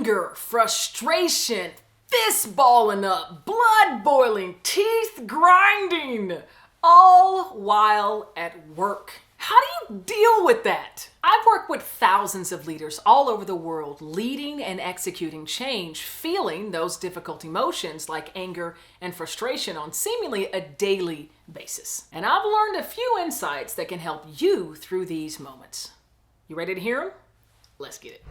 Anger, frustration, fist balling up, blood boiling, teeth grinding, all while at work. How do you deal with that? I've worked with thousands of leaders all over the world, leading and executing change, feeling those difficult emotions like anger and frustration on seemingly a daily basis. And I've learned a few insights that can help you through these moments. You ready to hear them? Let's get it.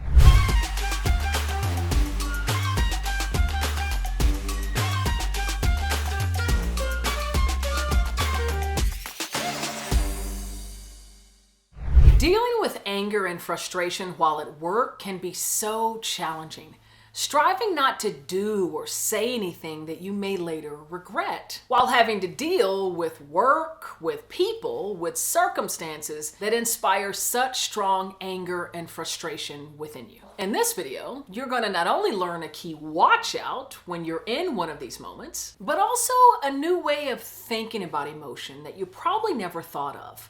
Dealing with anger and frustration while at work can be so challenging. Striving not to do or say anything that you may later regret, while having to deal with work, with people, with circumstances that inspire such strong anger and frustration within you. In this video, you're going to not only learn a key watch out when you're in one of these moments, but also a new way of thinking about emotion that you probably never thought of.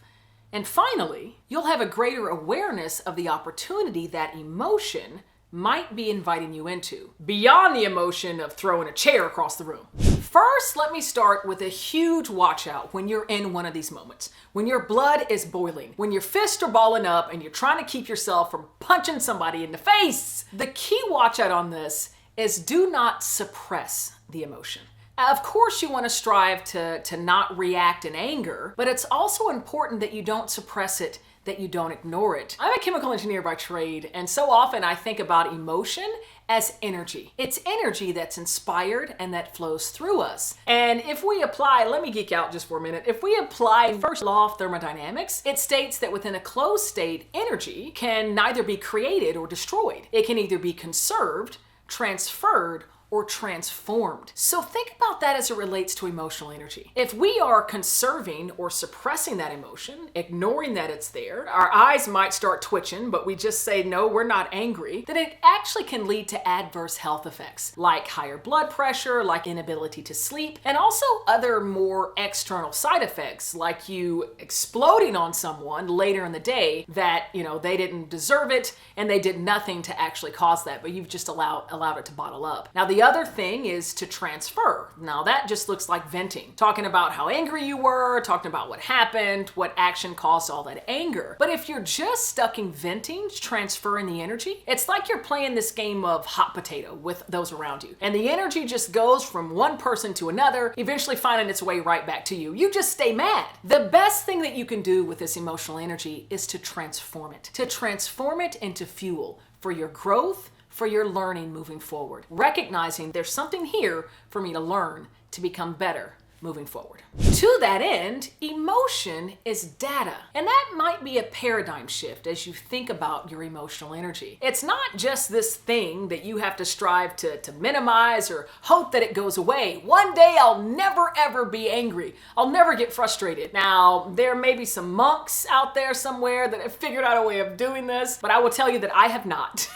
And finally, you'll have a greater awareness of the opportunity that emotion might be inviting you into, beyond the emotion of throwing a chair across the room. First, let me start with a huge watch out when you're in one of these moments. When your blood is boiling, when your fists are balling up and you're trying to keep yourself from punching somebody in the face. The key watch out on this is do not suppress the emotion. Of course, you want to strive to not react in anger, but it's also important that you don't suppress it, that you don't ignore it. I'm a chemical engineer by trade, and so often I think about emotion as energy. It's energy that's inspired and that flows through us. And if we apply, let me geek out just for a minute. If we apply first law of thermodynamics, it states that within a closed state, energy can neither be created or destroyed. It can either be conserved, transferred, or transformed. So think about that as it relates to emotional energy. If we are conserving or suppressing that emotion, ignoring that it's there, our eyes might start twitching, but we just say, no, we're not angry, then it actually can lead to adverse health effects, like higher blood pressure, like inability to sleep, and also other more external side effects, like you exploding on someone later in the day that, they didn't deserve it, and they did nothing to actually cause that, but you've just allowed it to bottle up. Now, the other thing is to transfer. Now that just looks like venting, talking about how angry you were, talking about what happened, what action caused all that anger. But if you're just stuck in venting, transferring the energy, it's like you're playing this game of hot potato with those around you. And the energy just goes from one person to another, eventually finding its way right back to you. You just stay mad. The best thing that you can do with this emotional energy is to transform it into fuel for your growth, for your learning moving forward. Recognizing there's something here for me to learn to become better moving forward. To that end, emotion is data. And that might be a paradigm shift as you think about your emotional energy. It's not just this thing that you have to strive to minimize or hope that it goes away. One day I'll never ever be angry. I'll never get frustrated. Now, there may be some monks out there somewhere that have figured out a way of doing this, but I will tell you that I have not.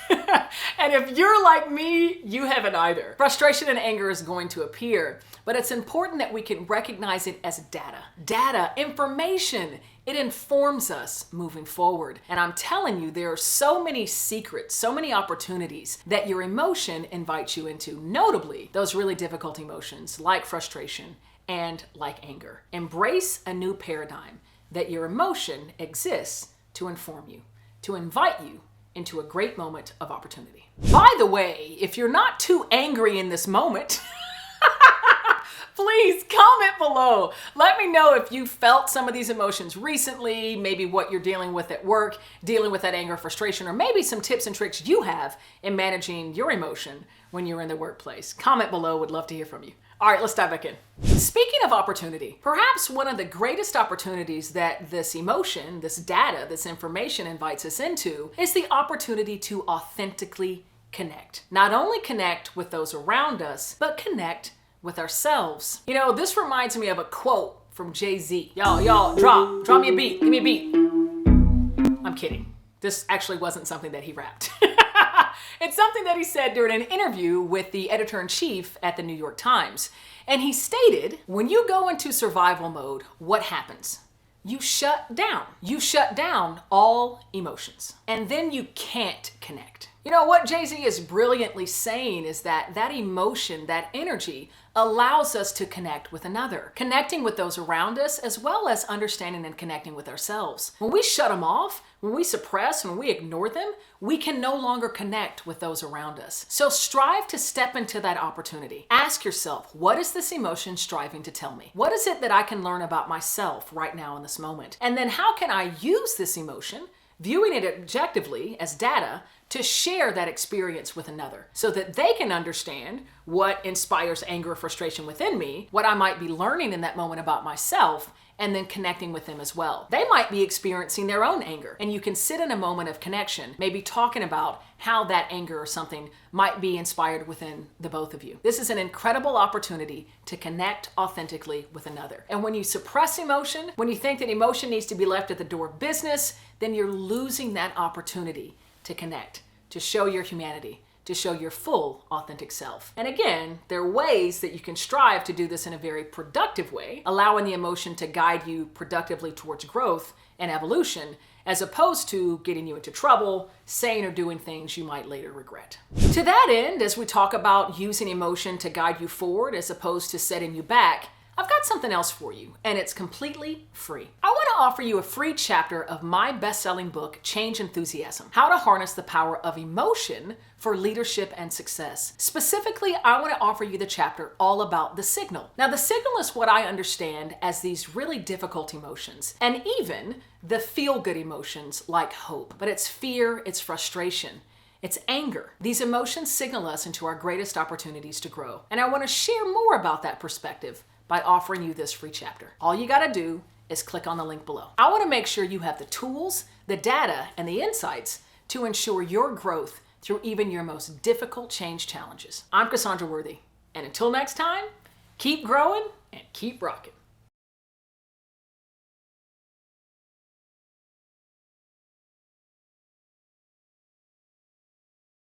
And if you're like me, you haven't either. Frustration and anger is going to appear, but it's important that we can recognize it as data. Data, information, it informs us moving forward. And I'm telling you, there are so many secrets, so many opportunities that your emotion invites you into, notably those really difficult emotions like frustration and like anger. Embrace a new paradigm that your emotion exists to inform you, to invite you into a great moment of opportunity. By the way, if you're not too angry in this moment, please comment below. Let me know if you felt some of these emotions recently, maybe what you're dealing with at work, dealing with that anger, frustration, or maybe some tips and tricks you have in managing your emotion when you're in the workplace. Comment below, would love to hear from you. All right, let's dive back in. Speaking of opportunity, perhaps one of the greatest opportunities that this emotion, this data, this information invites us into is the opportunity to authentically connect. Not only connect with those around us, but connect with ourselves. This reminds me of a quote from Jay-Z. Y'all, drop me a beat, give me a beat. I'm kidding. This actually wasn't something that he rapped. It's something that he said during an interview with the editor-in-chief at the New York Times. And he stated, when you go into survival mode, what happens? You shut down. You shut down all emotions. And then you can't connect. You know, what Jay-Z is brilliantly saying is that emotion, that energy, allows us to connect with another, connecting with those around us, as well as understanding and connecting with ourselves. When we shut them off, when we suppress, when we ignore them, we can no longer connect with those around us. So strive to step into that opportunity. Ask yourself, what is this emotion striving to tell me? What is it that I can learn about myself right now in this moment? And then how can I use this emotion, viewing it objectively as data, to share that experience with another so that they can understand what inspires anger or frustration within me, what I might be learning in that moment about myself, and then connecting with them as well. They might be experiencing their own anger, and you can sit in a moment of connection, maybe talking about how that anger or something might be inspired within the both of you. This is an incredible opportunity to connect authentically with another. And when you suppress emotion, when you think that emotion needs to be left at the door of business, then you're losing that opportunity to connect, to show your humanity, to show your full authentic self. And again, there are ways that you can strive to do this in a very productive way, allowing the emotion to guide you productively towards growth and evolution, as opposed to getting you into trouble, saying or doing things you might later regret. To that end, as we talk about using emotion to guide you forward as opposed to setting you back, I've got something else for you, and it's completely free. I want to offer you a free chapter of my best-selling book, Change Enthusiasm: How to Harness the Power of Emotion for Leadership and Success. Specifically, I want to offer you the chapter all about the signal. Now, the signal is what I understand as these really difficult emotions, and even the feel-good emotions like hope. But it's fear, it's frustration, it's anger. These emotions signal us into our greatest opportunities to grow. And I want to share more about that perspective by offering you this free chapter. All you got to do is click on the link below. I want to make sure you have the tools, the data, and the insights to ensure your growth through even your most difficult change challenges. I'm Cassandra Worthy, and until next time, keep growing and keep rocking.